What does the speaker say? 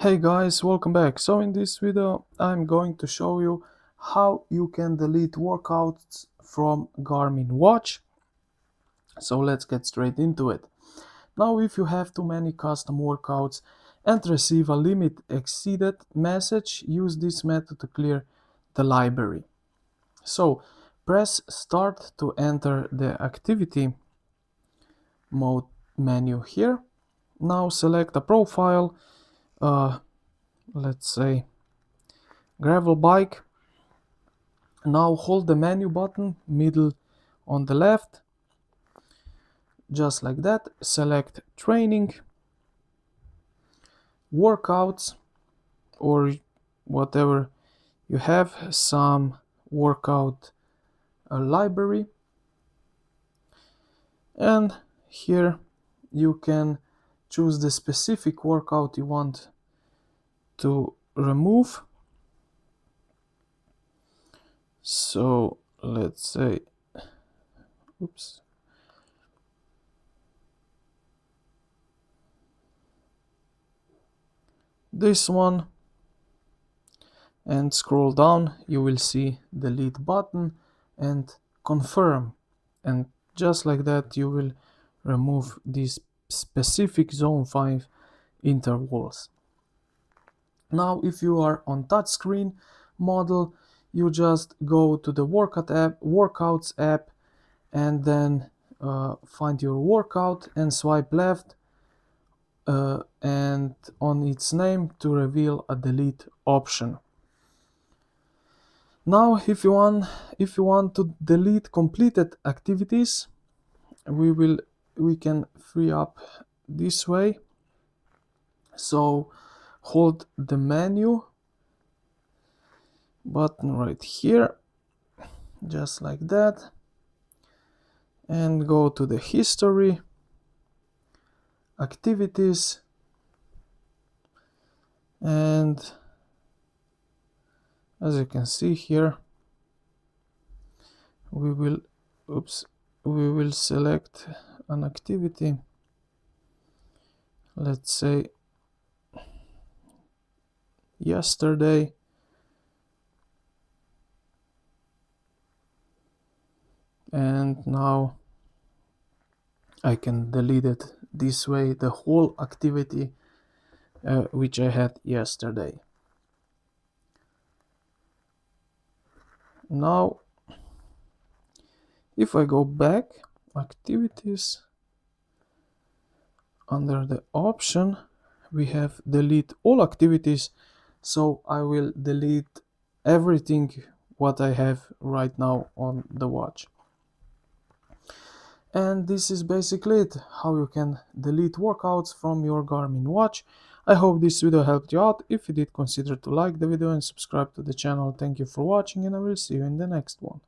Hey guys, welcome back. So in this video I'm going to show you how you can delete workouts from Garmin watch. So let's get straight into it. Now if you have too many custom workouts and receive a limit exceeded message, use this method to clear the library. So press start to enter the activity mode menu here. Now select a profile, let's say gravel bike. Now hold the menu button middle on the left, just like that. Select training, workouts, or whatever you have, some workout library, and here you can choose the specific workout you want to remove. So let's say, oops, this one, and scroll down. You will see delete button and confirm, and just like that you will remove these specific zone 5 intervals. Now if you are on touchscreen model, you just go to the workouts app, and then find your workout and swipe left and on its name to reveal a delete option. Now if you want to delete completed activities, we can free up this way. So hold the menu button right here, just like that, and go to the history, activities, and as you can see here, we will select an activity, let's say yesterday, and now I can delete it this way, the whole activity which I had yesterday. Now if I go back, activities, under the option we have delete all activities. So I will delete everything what I have right now on the watch. And this is basically it, how you can delete workouts from your Garmin watch. I hope this video helped you out. If you did, consider to like the video and subscribe to the channel. Thank you for watching, and I will see you in the next one.